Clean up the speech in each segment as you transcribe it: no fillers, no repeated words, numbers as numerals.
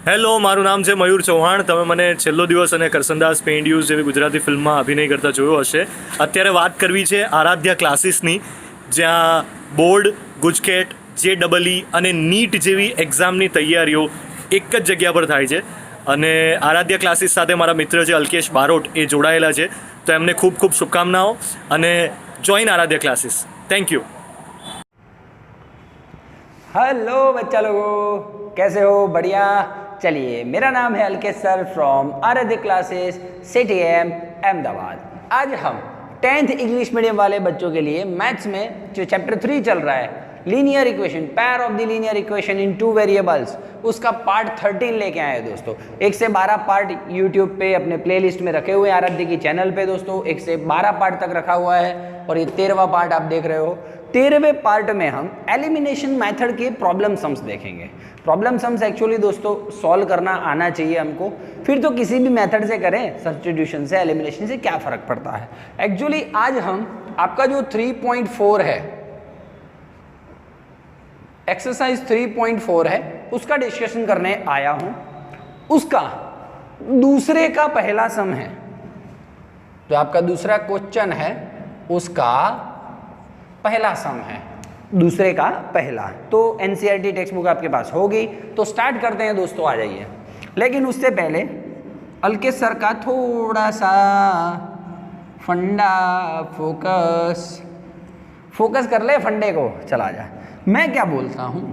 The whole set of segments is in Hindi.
હેલો, મારું નામ છે મયુર ચૌહાણ. તમે મને છેલ્લો દિવસ અને કરસનદાસ પેઇન્ડ્યુઝ જેવી ગુજરાતી ફિલ્મમાં અભિનય કરતા જોયો હશે. અત્યારે વાત કરવી છે આરાધ્યા ક્લાસીસની, જ્યાં બોર્ડ, ગુજકેટ, JEE અને નીટ જેવી એક્ઝામની તૈયારીઓ એક જ જગ્યા પર થાય છે. અને આરાધ્યા ક્લાસીસ સાથે મારા મિત્ર છે અલ્કેશ બારોટ, એ જોડાયેલા છે. તો એમને ખૂબ ખૂબ શુભકામનાઓ અને join Aaradhya classes. Thank you. Hello बच्चा लोगों, कैसे हो? बढ़िया. चलिए, मेरा नाम है Alkesh sir from Aaradhya classes CTM Ahmedabad. आज हम 10th इंग्लिश मीडियम वाले बच्चों के लिए मैथ्स में जो चैप्टर 3 चल रहा है, linear equation, pair of the linear equation in 2 variables, उसका पार्ट 13 लेके आए हैं दोस्तों. 1 से 12 पार्ट यूट्यूब पे अपने प्लेलिस्ट में रखे हुए हैं आराध्य की चैनल पे दोस्तों. 1 से 12 पार्ट तक रखा हुआ है और ये 13वां पार्ट आप देख रहे हो. 13वें पार्ट में हम एलिमिनेशन मेथड के प्रॉब्लम सम्स देखेंगे. प्रॉब्लम सम्स एक्चुअली दोस्तों सॉल्व करना आना चाहिए हमको, फिर तो किसी भी मेथड से करें, सब्स्टिट्यूशन से, एलिमिनेशन से क्या फ़र्क पड़ता है. एक्चुअली आज हम आपका जो 3.4 है, एक्सरसाइज 3.4 है, उसका डिस्कशन करने आया हूँ. उसका दूसरे का पहला सम है, जो आपका दूसरा क्वेश्चन है उसका पहला सम है, दूसरे का पहला. तो NCERT टेक्स्ट बुक आपके पास होगी, तो स्टार्ट करते हैं दोस्तों, आ जाइए. लेकिन उससे पहले अल्केश सर का थोड़ा सा फंडा फोकस कर ले, फंडे को चला जा. मैं क्या बोलता हूँ,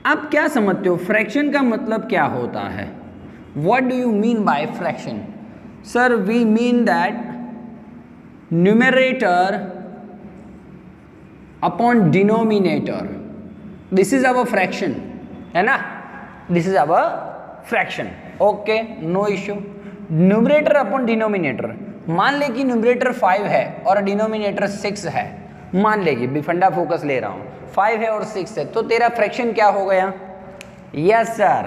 आप क्या समझते हो फ्रैक्शन का मतलब क्या होता है? What do you mean by fraction? Sir, we mean that numerator upon denominator, this is our fraction, है ना? This is our fraction. Okay, no issue. Numerator upon denominator, मान ले कि न्यूमरेटर 5 है और डिनोमिनेटर 6 है. मान ले कि बिफंडा फोकस ले रहा हूँ, 5 है और 6 है, तो तेरा फ्रैक्शन क्या हो गया? यस सर,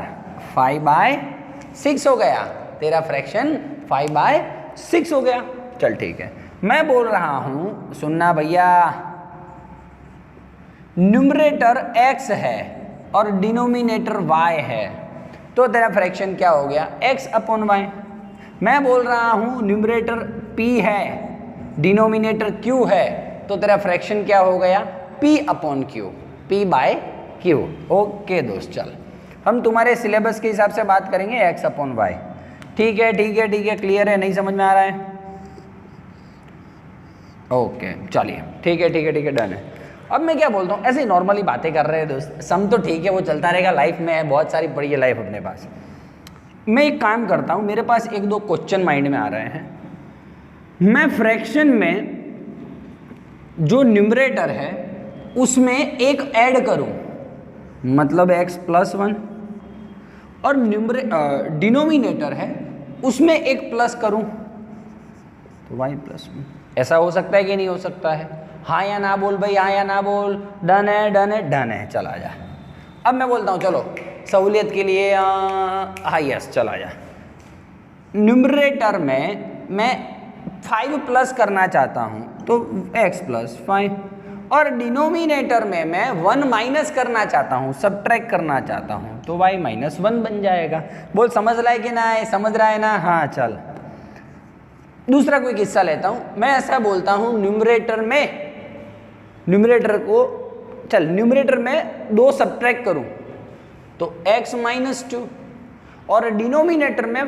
5/6 हो गया. तेरा फ्रैक्शन 5/6 हो गया. चल ठीक है. मैं बोल रहा हूँ, सुनना भैया, न्यूमरेटर x है और डिनोमिनेटर y है, तो तेरा फ्रैक्शन क्या हो गया? x upon y. मैं बोल रहा हूँ न्यूमरेटर p है, डिनोमिनेटर q है, तो तेरा फ्रैक्शन क्या हो गया? p upon q, p/q. Okay दोस्त, चल हम तुम्हारे सिलेबस के हिसाब से बात करेंगे x अपॉन y. ठीक है, ठीक है, ठीक है, क्लियर है? नहीं समझ में आ रहा है? ओके, चलिए, ठीक है, ठीक है, ठीक है, डन है. अब मैं क्या बोलता हूँ, ऐसे ही नॉर्मली बातें कर रहे हैं दोस्त, सम तो ठीक है, वो चलता रहेगा. लाइफ में है, बहुत सारी पड़ी है लाइफ अपने पास. मैं एक काम करता हूँ, मेरे पास 1-2 क्वेश्चन माइंड में आ रहे हैं. मैं फ्रैक्शन में जो न्यूमरेटर है उसमें एक ऐड करूँ, मतलब x + 1, और डिनोमिनेटर है उसमें एक प्लस करूँ तो y + 1. ऐसा हो सकता है कि नहीं हो सकता है? हाँ या ना बोल भाई, हाँ या ना बोल. डन है, डन है, डन है, चला जा. अब मैं बोलता हूँ, चलो सहूलियत के लिए हाँ यस, चला जा. न्यूमरेटर में मैं 5 प्लस करना चाहता हूँ, तो x + 5, और डिनोमिनेटर में मैं 1 माइनस करना चाहता हूँ, सब्ट्रैक्ट करना चाहता हूँ, तो y - 1 बन जाएगा. बोल समझ रहा है कि ना? है, समझ रहा है ना? हाँ, चल दूसरा कोई किस्सा लेता हूँ. मैं ऐसा बोलता हूँ, न्यूमरेटर को, चल न्यूमरेटर में 2 सब्ट्रैक्ट करूँ तो x - 2, और डिनोमिनेटर में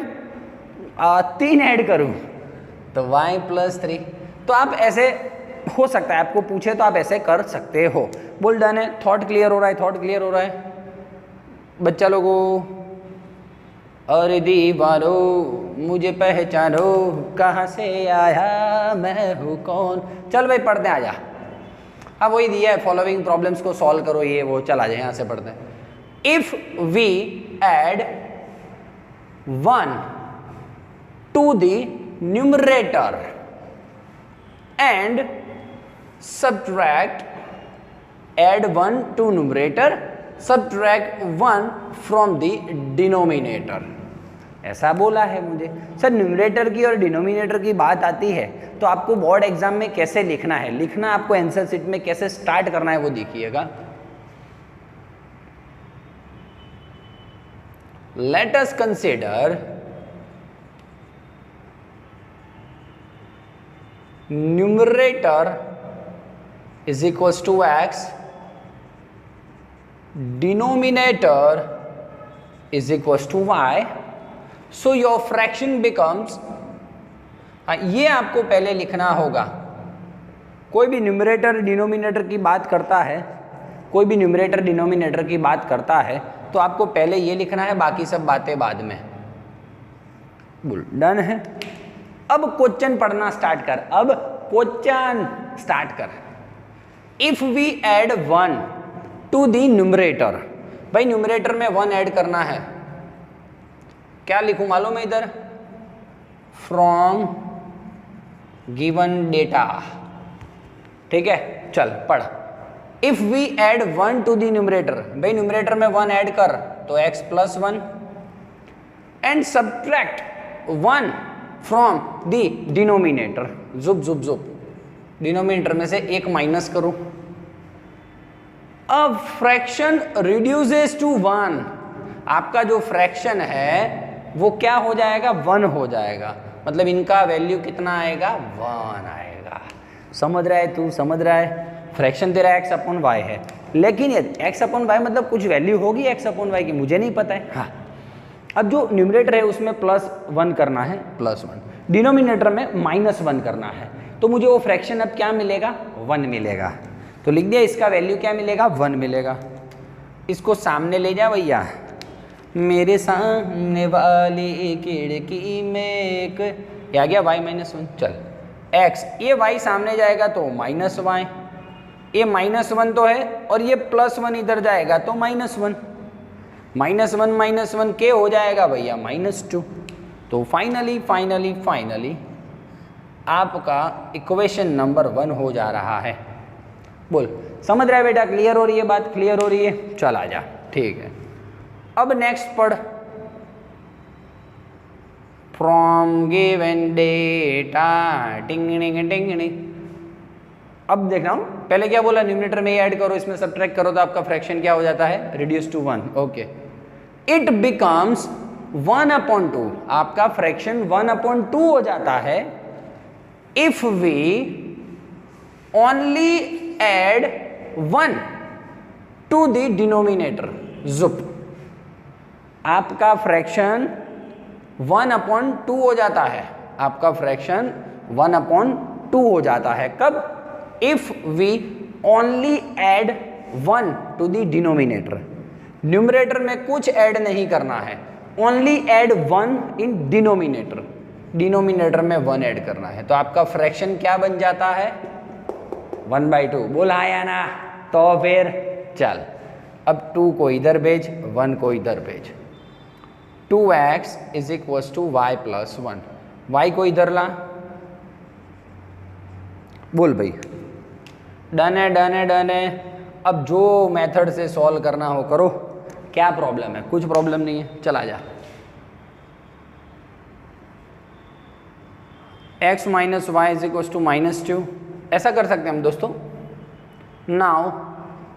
3 ऐड करूँ तो y + 3. तो आप ऐसे हो सकता है, आपको पूछे तो आप ऐसे कर सकते हो. बोल डन है. थॉट क्लियर हो रहा है? थॉट क्लियर हो रहा है बच्चा लोगों? अरे दीवारो मुझे पहचानो, कहाँ से आया मैं हूँ कौन. चल भाई पढ़ते हैं, आ जा. हाँ वही दिया है, फॉलोइंग प्रॉब्लम्स को सॉल्व करो, ये वो. चल आ जाए, यहाँ से पढ़ते हैं. If we add 1 to the numerator and subtract, add 1 to numerator, subtract 1 from the denominator. ऐसा बोला है मुझे. सर न्यूमरेटर की और डिनोमिनेटर की बात आती है तो आपको बोर्ड एग्जाम में कैसे लिखना है, लिखना आपको आंसर शीट में कैसे स्टार्ट करना है वो देखिएगा. let us consider numerator is equals to x, denominator is equals to y, so your fraction becomes, ये आपको पहले लिखना होगा। कोई भी न्यूमरेटर डिनोमिनेटर की बात करता है, कोई भी न्यूमरेटर डिनोमिनेटर की बात करता है तो आपको पहले ये लिखना है, बाकी सब बातें बाद में। बोल डन है। अब क्वेश्चन पढ़ना स्टार्ट कर, अब क्वेश्चन स्टार्ट कर। If we add 1 to the numerator, भाई न्यूमरेटर में 1 ऐड करना है, क्या लिखूं मालूम है इधर? From given data. ठीक है, चल पढ़। If we add 1 to the numerator, भाई न्यूमरेटर में 1 ऐड कर तो x plus 1 and subtract 1 from the denominator. जुप जुप जुप, डिनोमिनेटर में से 1 माइनस करो। अब फ्रैक्शन रिड्यूसेस टू 1, आपका जो फ्रैक्शन है वो क्या हो जाएगा? 1 हो जाएगा। मतलब इनका वैल्यू कितना आएगा? 1 आएगा। समझ रहा है तू? समझ रहा है? फ्रैक्शन तेरा x अपॉन वाई है, लेकिन ये x अपॉन वाई मतलब कुछ वैल्यू होगी x अपॉन वाई की, मुझे नहीं पता है। हाँ, अब जो न्यूमरेटर है उसमें +1 करना है, +1, डिनोमिनेटर में -1 करना है, तो मुझे वो फ्रैक्शन अब क्या मिलेगा? 1 मिलेगा। तो लिख दिया, इसका वैल्यू क्या मिलेगा? 1 मिलेगा। इसको सामने ले जा भैया। मेरे सामने वाली खिड़की में एक, ये आ गया y-1। चल x, ये y सामने जाएगा तो -y, ये -1 तो है, और ये +1 इधर जाएगा तो -1, -1 के हो जाएगा भैया -2। तो फाइनली आपका इक्वेशन नंबर 1 हो जा रहा है। बोल, समझ रहा है बेटा? क्लियर हो रही है बात? क्लियर हो रही है? चल आ जा, ठीक है। अब नेक्स्ट पढ़। फ्रॉम गिवन डेटा, टिंग टिंग। अब देख रहा हूँ, पहले क्या बोला? न्यूमरेटर में ऐड करो, इसमें सब्ट्रैक्ट करो, तो आपका फ्रैक्शन क्या हो जाता है? Reduce to 1। Okay, it becomes 1/2, आपका फ्रैक्शन 1/2 हो जाता है if we only add 1 to the denominator. जुप, आपका फ्रैक्शन 1/2 हो जाता है, आपका फ्रैक्शन 1/2 हो जाता है। कब? If we only add 1 to the denominator. Numerator में कुछ ऐड नहीं करना है, only add 1 in denominator. Denominator में 1 ऐड करना है, तो आपका फ्रैक्शन क्या बन जाता है? 1/2। बोला या ना? तो फिर चल, अब 2 को इधर भेज, 1 को इधर भेज। 2x is equals to y plus 1, y को इधर ला। बोल भाई, डन है, डन है, डन है। अब जो मेथड से सॉल्व करना हो करो। क्या प्रॉब्लम है? कुछ प्रॉब्लम नहीं है, चला जा। x minus y is equals to -2, ऐसा कर सकते हैं हम दोस्तों। Now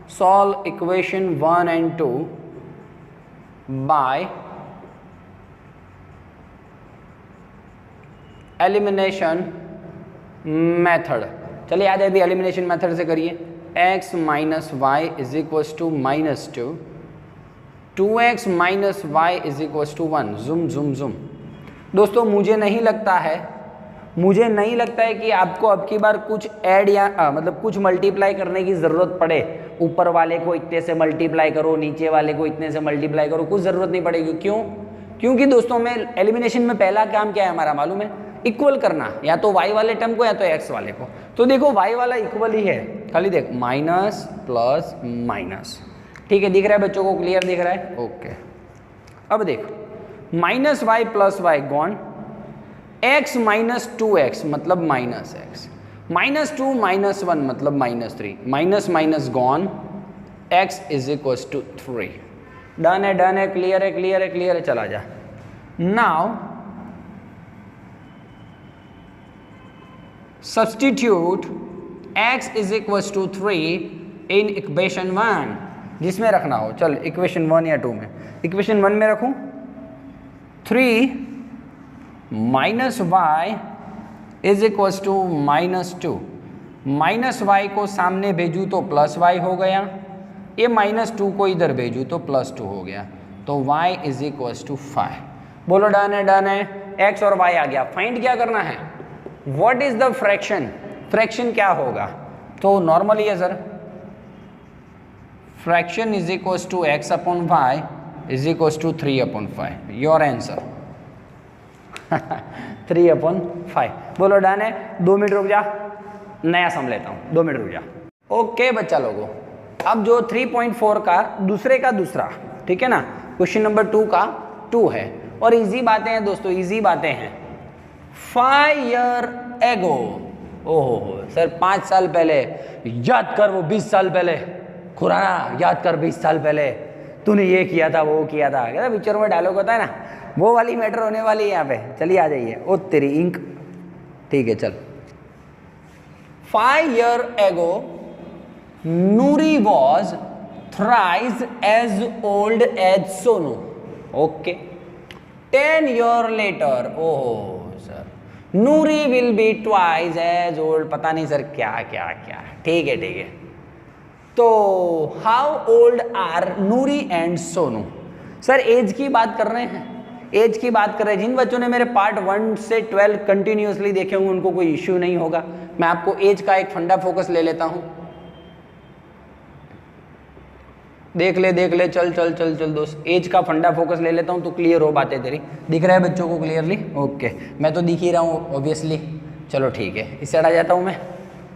solve equation 1 and 2 by elimination method. चलिए आ जाए भी, एलिमिनेशन मेथड से करिए। x minus y is equals to -2, 2x minus y is equals to 1। जुम जुम जुम। दोस्तों मुझे नहीं लगता है कि आपको अब की बार कुछ ऐड या मतलब कुछ मल्टीप्लाई करने की ज़रूरत पड़े। ऊपर वाले को इतने से मल्टीप्लाई करो, नीचे वाले को इतने से मल्टीप्लाई करो, कुछ ज़रूरत नहीं पड़ेगी। क्यों? क्योंकि दोस्तों में एलिमिनेशन में पहला काम क्या है हमारा मालूम है? इक्वल करना, या तो y वाले टर्म को या तो x वाले को। तो देखो y वाला इक्वल ही है, खाली देख माइनस प्लस माइनस। ठीक है, दिख रहा है बच्चों को? क्लियर दिख रहा है? ओके। अब देख, -y plus y gone, x minus 2x मतलब -x, -2 -1 मतलब -3, minus minus gone, x is equal to 3। Done है, डन है, क्लियर है, क्लियर है, क्लियर है, चला जा। Now substitute x is equal to 3 in equation 1, जिसमें रखना हो। चल इक्वेशन 1 या 2 में, इक्वेशन 1 में रखूं 3 minus y is equals to -2। Minus y को सामने भेजूँ तो प्लस वाई हो गया, ये -2 को इधर भेजूँ तो +2 हो गया, तो y इज इक्वल्स टू 5। बोलो डन है, डन है। x और y आ गया। फाइंड क्या करना है, what is the fraction, fraction क्या होगा, तो नॉर्मली है sir, fraction is equals to x upon y is equals to 3/5। Your answer 3/5। बोलो डन है। 2 मिनट रुक जा, नया सम लेता हूँ, 2 मिनट रुक जा। ओके बच्चा लोगों, अब जो 3.4 का दूसरे का दूसरा, ठीक है ना, क्वेश्चन नंबर 2 का 2 है, और इजी बातें हैं दोस्तों, इजी बातें हैं। 5 ईयर एगो, ओहो सर 5 साल पहले, याद कर वो 20 साल पहले, खुराना याद कर 20 साल पहले तूने ये किया था वो किया था, क्या पिक्चर में डायलॉग होता है ना, वो वाली मैटर होने वाली है यहाँ पे। चलिए आ जाइए। ओ तेरी इंक, ठीक है चल। 5 year ago Noori was thrice as old as Sonu. Okay. 10 years later, oh sir, Noori will be twice as old. पता नहीं सर क्या क्या क्या, ठीक है ठीक है। तो how old are Noori and Sonu? Sir age की बात कर रहे हैं, एज की बात कर रहे हैं। जिन बच्चों ने मेरे पार्ट 1 से 12 कंटिन्यूसली देखे होंगे उनको कोई इश्यू नहीं होगा। मैं आपको एज का एक फंडा फोकस ले लेता हूँ, देख ले चल चल चल चल दोस्त, एज का फंडा फोकस ले लेता हूँ तो क्लियर हो बातें तेरी। दिख रहा है बच्चों को क्लियरली? ओके, मैं तो दिख ही रहा हूँ ऑब्वियसली। चलो ठीक है, इस साइड आ जाता हूँ मैं।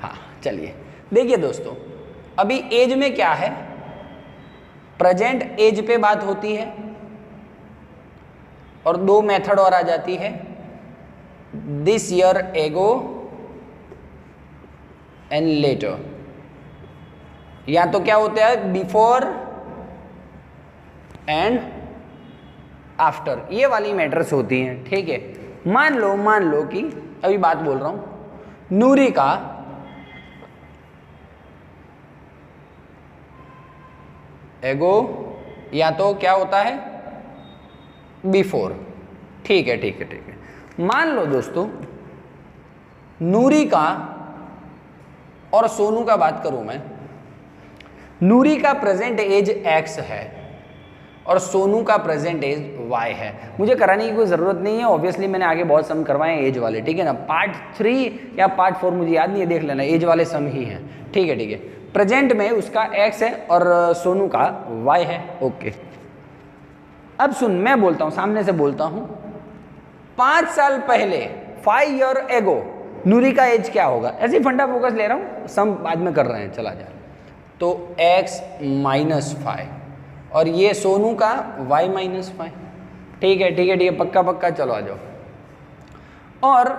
हाँ चलिए देखिए दोस्तों, अभी एज में क्या है, प्रेजेंट एज पे बात होती है, और 2 मेथड और आ जाती है, this year ago and later. या तो क्या होता है, बिफोर एंड आफ्टर, ये वाली मैटर्स होती हैं, ठीक है। मान लो कि अभी बात बोल रहा हूं, नूरी का एगो या तो क्या होता है, बिफोर, ठीक है ठीक है ठीक है। मान लो दोस्तों नूरी का और सोनू का बात करूं मैं, नूरी का प्रेजेंट एज x है और सोनू का प्रेजेंट एज y है। मुझे कराने की कोई ज़रूरत नहीं है, ऑब्वियसली मैंने आगे बहुत सम करवाए हैं एज वाले, ठीक है ना। पार्ट 3 या पार्ट 4 मुझे याद नहीं है, देख लेना, एज वाले सम ही हैं, ठीक है ठीक है। प्रेजेंट में उसका x है और सोनू का y है। ओके, अब सुन, मैं बोलता हूँ, सामने से बोलता हूँ, 5 साल पहले 5 ईयर एगो नूरी का एज क्या होगा। ऐसे ही फंडा फोकस ले रहा हूँ, सम बाद में कर रहे हैं, चला जा। तो x -5 और ये सोनू का y -5, ठीक है ठीक है ठीक है, पक्का पक्का, चलो आ जाओ। और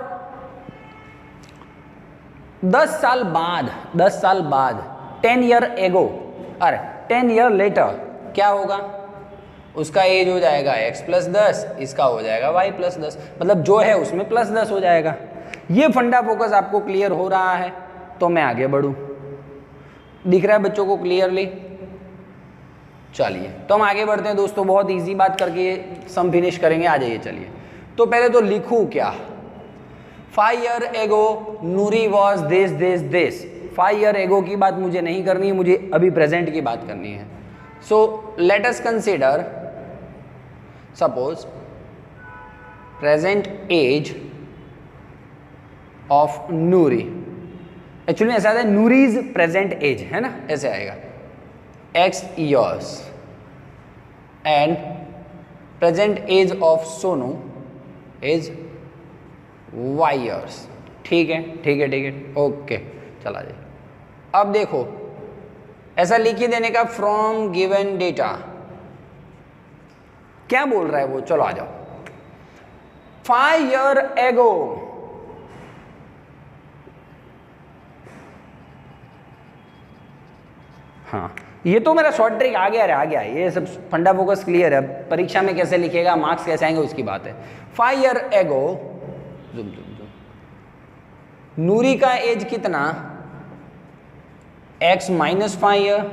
10 साल बाद 10 ईयर एगो, अरे 10 ईयर लेटर क्या होगा, उसका एज हो जाएगा x + 10, इसका हो जाएगा y + 10, मतलब जो है उसमें +10 हो जाएगा। ये फंडा फोकस आपको क्लियर हो रहा है तो मैं आगे बढ़ूं, दिख रहा है बच्चों को क्लियरली? चलिए तो हम आगे बढ़ते हैं दोस्तों, बहुत इजी बात करके सम फिनिश करेंगे, आ जाइए चलिए। तो पहले तो लिखूं क्या, 5 year ago Noori was this. 5 year ago की बात मुझे नहीं करनी है, मुझे अभी प्रेजेंट की बात करनी है। So let us consider, suppose present age of Noori, actually ऐसा है, नूरीज प्रेजेंट एज है ना, ऐसे आएगा, x years and present age of Sonu is y years, ठीक है ठीक है ठीक है, ओके चला जाए। अब देखो ऐसा लिख ही देने का, फ्रॉम गिवन डेटा, क्या बोल रहा है वो, चलो आ जाओ। 5 ईयर एगो, हाँ ये तो मेरा शॉर्ट ट्रिक आ गया, ये सब फंडा फोकस क्लियर है। परीक्षा में कैसे लिखेगा, मार्क्स कैसे आएंगे उसकी बात है। 5 ईयर एगो, नूरी का एज कितना, x -5 ईयर,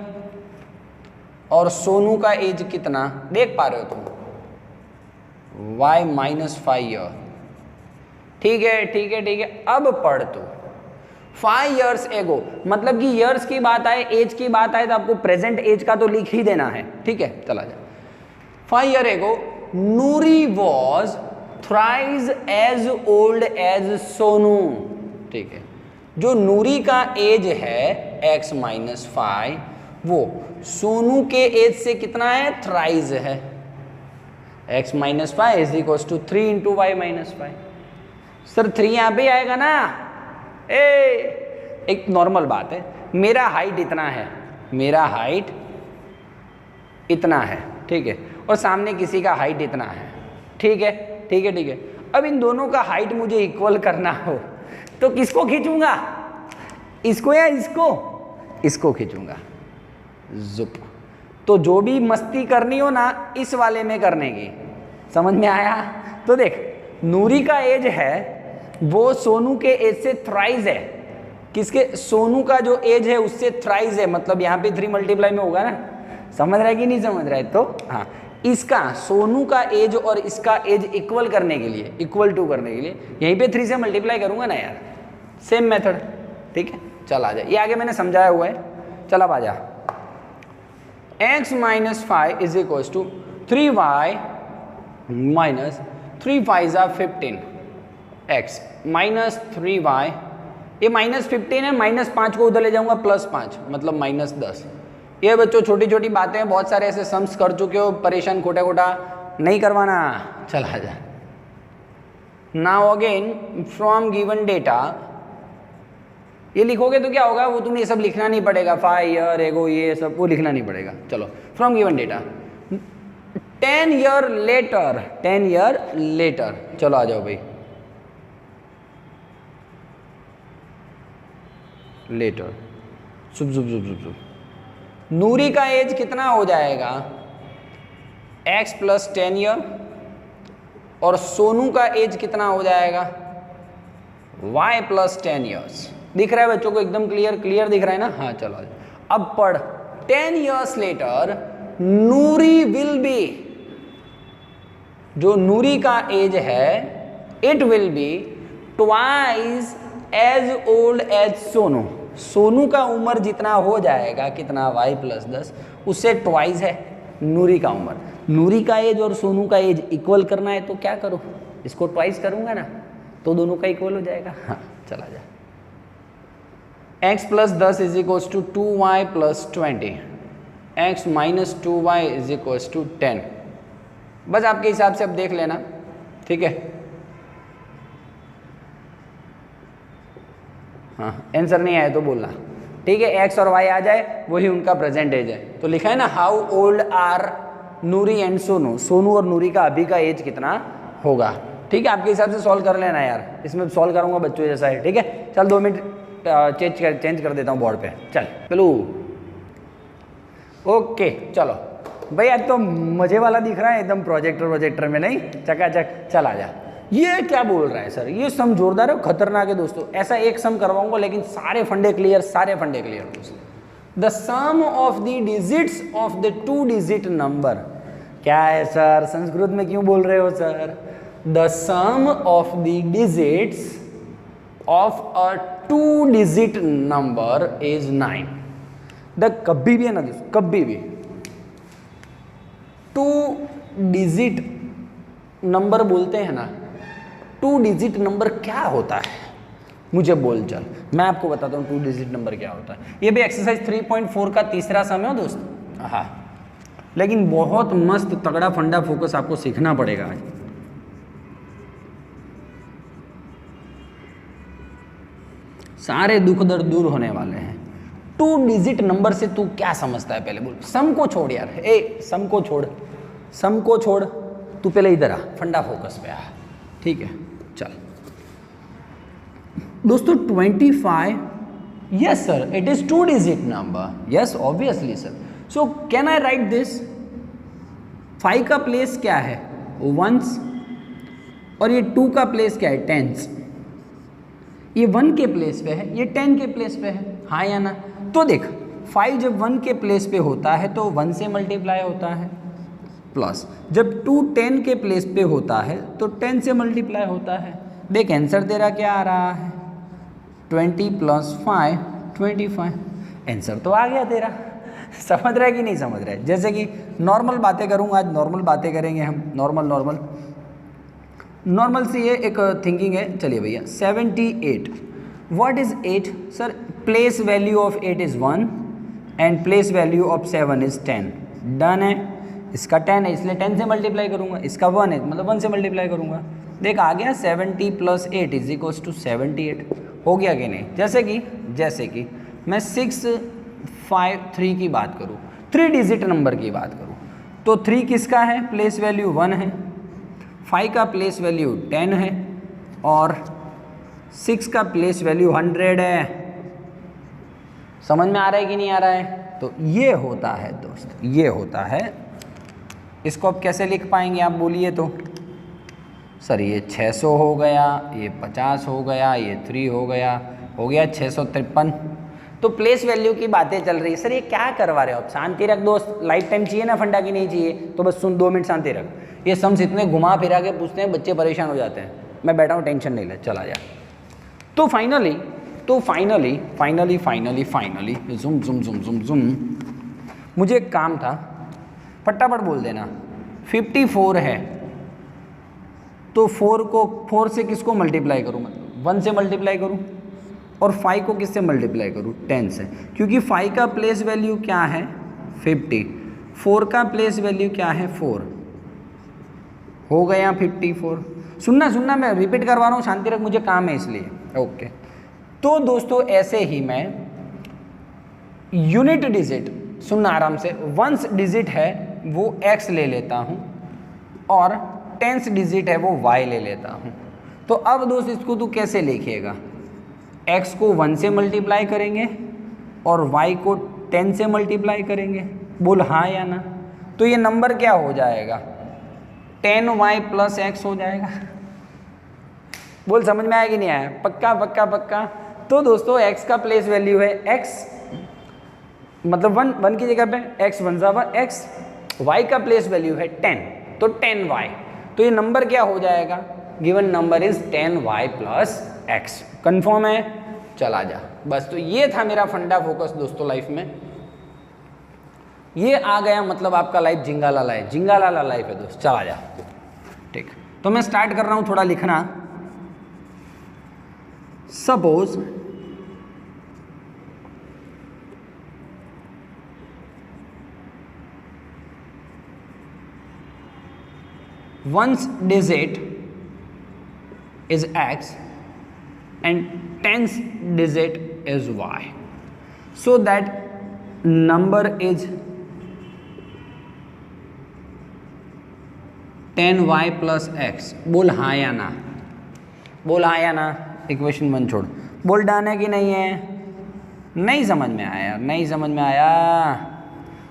और सोनू का एज कितना, देख पा रहे हो तुम, y माइनस 5 ईयर। ठीक है ठीक है ठीक है, अब पढ़ तू 5 years एगो, मतलब कि ईयर्स की बात आए, एज की बात आए तो आपको प्रेजेंट एज का तो लिख ही देना है। ठीक है, चला जा। 5 year ago Noori was thrice as old as Sonu. ठीक है, जो नूरी का एज है x माइनस 5, वो सोनू के एज से कितना है, थ्राइज है। x minus 5 is equal to 3 into y minus 5। Sir 3 यहाँ पे आएगा ना। एक नॉर्मल बात है, मेरा हाइट इतना है, मेरा हाइट इतना है, ठीक है, और सामने किसी का हाइट इतना है। ठीक है ठीक है ठीक है, अब इन दोनों का हाइट मुझे इक्वल करना हो तो किसको खींचूंगा, इसको या इसको, इसको खींचूंगा। जुप। तो जो भी मस्ती करनी हो ना इस वाले में करने की, समझ में आया। तो देख नूरी का एज है वो सोनू के एज से थ्राइज है। किसके, सोनू का जो एज है उससे थ्राइज है, मतलब यहाँ पे 3 मल्टीप्लाई में होगा ना। समझ रहा है कि नहीं समझ रहा है। तो हाँ, इसका सोनू का एज और इसका एज इक्वल करने के लिए, इक्वल टू करने के लिए यहीं पे 3 से मल्टीप्लाई करूंगा ना यार, सेम मेथड। ठीक है, चल आ जा, ये आगे मैंने समझाया हुआ है। चल अब आ जा। x minus 5 is equal to 3y minus 3 5 15, x minus 3y, ये माइनस 15 है, माइनस 5 को उधर ले जाऊंगा प्लस 5, मतलब माइनस 10। ये बच्चों छोटी छोटी बातें हैं, बहुत सारे ऐसे सम्स कर चुके हो, परेशान खोटा खोटा नहीं करवाना। चला जा। Now again from given data, ये लिखोगे तो क्या होगा, वो तुम्हें ये सब लिखना नहीं पड़ेगा, 5 ईयर एगो ये सब वो लिखना नहीं पड़ेगा। चलो from given data 10 year later, 10 year later, चलो आ जाओ भाई। लेटर सुप सुप सुप सुप सुप, नूरी का एज कितना हो जाएगा, x प्लस 10 ईयर, और सोनू का एज कितना हो जाएगा, y प्लस 10 ईयर्स। दिख रहा है बच्चों को, एकदम क्लियर क्लियर दिख रहा है ना। हाँ चलो अब पढ़। 10 years later Noori will be, जो नूरी का एज है it will be twice as old as Sonu. Sonu का उम्र जितना हो जाएगा, कितना, y प्लस 10, उससे ट्वाइस है नूरी का उम्र। नूरी का एज और सोनू का एज इक्वल करना है तो क्या करूं, इसको ट्वाइस करूंगा ना, तो दोनों का इक्वल हो जाएगा। हाँ चला जा। x plus 10 is equal to 2y plus 20, x minus 2y is equal to 10। बस आपके हिसाब से अब देख लेना, ठीक है। हाँ आंसर नहीं आया तो बोलना, ठीक है। x और y आ जाए वही उनका प्रेजेंट एज है। तो लिखा है ना, how old are Noori and Sonu, Sonu और नूरी का अभी का एज कितना होगा। ठीक है, आपके हिसाब से सॉल्व कर लेना यार, इसमें सॉल्व करूंगा बच्चों जैसा है। ठीक है, चल 2 मिनट चेंज कर देता हूँ बोर्ड पे। चल चलो, ओके चलो भाई, आज तो मजे वाला दिख रहा है एकदम, प्रोजेक्टर में नहीं, चकाचक। चल आ जा। ये क्या बोल रहा है सर, ये सम जोरदार है, खतरनाक है दोस्तों। ऐसा एक सम करवाऊंगा लेकिन सारे फंडे क्लियर, सारे फंडे क्लियर दोस्तों। The sum of the digits of the 2 digit number. क्या है सर, संस्कृत में क्यों बोल रहे हो sir. The sum of the digits of a 2 digit number is 9। The कभी भी है ना दोस्तों, कभी भी 2 डिजिट नंबर बोलते हैं ना, 2 डिजिट नंबर क्या होता है मुझे बोल चल, मैं आपको बताता हूँ 2 डिजिट नंबर क्या होता है। ये भी एक्सरसाइज 3.4 का तीसरा सम है दोस्त। हाँ, लेकिन बहुत मस्त तगड़ा फंडा फोकस आपको सीखना पड़ेगा आज। सारे दुख दर्द दूर होने वाले हैं। 2 डिजिट नंबर से तू क्या समझता है पहले बोल। सम को छोड़ यार, सम को छोड़, सम को छोड़, तू पहले इधर आ, फंडा फोकस पे आ। ठीक है, चल दोस्तों 25, yes sir it is 2 digit number, yes obviously sir. So can I right this, 5 का प्लेस क्या है, 1s, और ये 2 का प्लेस क्या है, 10s। ये 1 के प्लेस पे है, ये 10 के प्लेस पे है, हाँ या ना। तो देख 5 जब 1 के प्लेस पे होता है तो 1 से मल्टीप्लाई होता है, प्लस, जब 2 10 के प्लेस पे होता है तो 10 से मल्टीप्लाई होता है। देख आंसर तेरा क्या आ रहा है, 20 + 5 25। आंसर तो आ गया तेरा। समझ रहा है कि नहीं समझ रहा है? जैसे कि नॉर्मल बातें करूँगा, आज नॉर्मल बातें करेंगे हम, नॉर्मल सी ये एक थिंकिंग है। चलिए भैया 78, what is 8? Sir place value of 8 is 1 and place value of 7 is 10। Done है। इसका 10 है इसलिए 10 से मल्टीप्लाई करूँगा, इसका 1 है मतलब 1 से मल्टीप्लाई करूँगा। देख आ गया 70 + 8 = 78। हो गया कि नहीं? जैसे कि मैं 6 5 3 की बात करूँ, 3 डिजिट नंबर की बात करूँ, तो 3 किसका है? प्लेस वैल्यू 1 है, 5 का प्लेस वैल्यू 10 है और 6 का प्लेस वैल्यू 100 है। समझ में आ रहा है कि नहीं आ रहा है? तो ये होता है दोस्त, ये होता है। इसको अब कैसे लिख पाएंगे आप बोलिए तो? सर ये 600 हो गया, ये 50 हो गया, ये 3 हो गया 653। तो प्लेस वैल्यू की बातें चल रही है। सर ये क्या करवा रहे हो आप? शांति रख दोस्त, लाइफ टाइम चाहिए ना फंडा की नहीं चाहिए? तो बस सुन, 2 मिनट शांति रख। ये सम्स इतने घुमा फिरा के पूछते हैं, बच्चे परेशान हो जाते हैं। मैं बैठा हूँ, टेंशन नहीं ले, चला जा। तो फाइनली ज़ूम मुझे एक काम था, फटाफट बोल देना। 54 है तो 4 से किसको मल्टीप्लाई करूँ? मतलब 1 से मल्टीप्लाई करूँ, और 5 को किससे मल्टीप्लाई करूँ? 10 से, क्योंकि 5 का प्लेस वैल्यू क्या है? 50। 4 का प्लेस वैल्यू क्या है? 4। हो गया 54। सुनना मैं रिपीट करवा रहा हूँ, शांति रख, मुझे काम है इसलिए। ओके, तो दोस्तों ऐसे ही मैं यूनिट डिजिट, सुनना आराम से, 1 डिजिट है वो x ले लेता हूँ और 10th डिजिट है वो y ले लेता हूँ। तो अब दोस्त इसको तू कैसे लिखिएगा? x को 1 से मल्टीप्लाई करेंगे और y को 10 से मल्टीप्लाई करेंगे। बोल हाँ या ना? तो ये नंबर क्या हो जाएगा? 10y + x हो जाएगा। बोल समझ में आया कि नहीं आया? पक्का। तो दोस्तों x का प्लेस वैल्यू है x, मतलब 1 की जगह पे x 1 = 1, x, y का प्लेस वैल्यू है 10, तो 10y। तो ये नंबर क्या हो जाएगा? Given number is 10y + x। Confirm है? चला जा। बस तो ये था मेरा फंडा फोकस दोस्तों लाइफ में। ये आ गया मतलब आपका लाइफ जिंगालाला है, जिंगालाला लाइफ है दोस्त। चला जा। ठीक, तो मैं स्टार्ट कर रहा हूँ थोड़ा लिखना। Suppose one's digit is x and 10th digit is y, so that number is 10y + x। बोल हाँ या ना? बोल हाँ या ना? इक्वेशन 1 छोड़, बोल डन है कि नहीं है? नहीं समझ में आया? नहीं समझ में आया?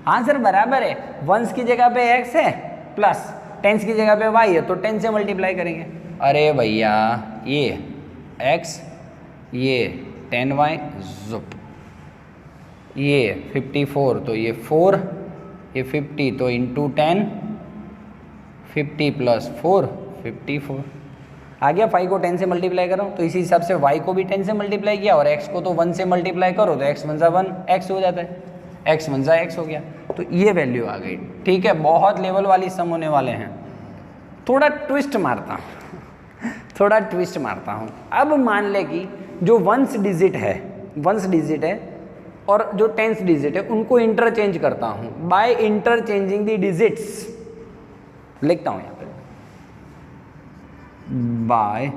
आंसर बराबर है, 1 की जगह पे x है प्लस 10 की जगह पे y है, तो 10 से मल्टीप्लाई करेंगे। अरे भैया ये x, ये 10y, जुप, ये 54 तो ये 4, ये 50 तो इंटू 10, 50 + 4 54 आ गया। 5 को 10 से मल्टीप्लाई करो तो इसी हिसाब से y को भी 10 से मल्टीप्लाई किया, और x को तो 1 से मल्टीप्लाई करो तो x 1 = 1 x हो जाता है, x 1 = x हो गया। तो ये वैल्यू आ गई। ठीक है, बहुत लेवल वाली सम होने वाले हैं। थोड़ा ट्विस्ट मारता हूँ, अब मान ले कि जो 1th डिजिट है और जो 10th डिजिट है उनको इंटरचेंज करता हूँ बाय इंटरचेंजिंग द डिजिट्स। लिखता हूँ यहाँ पे, बाय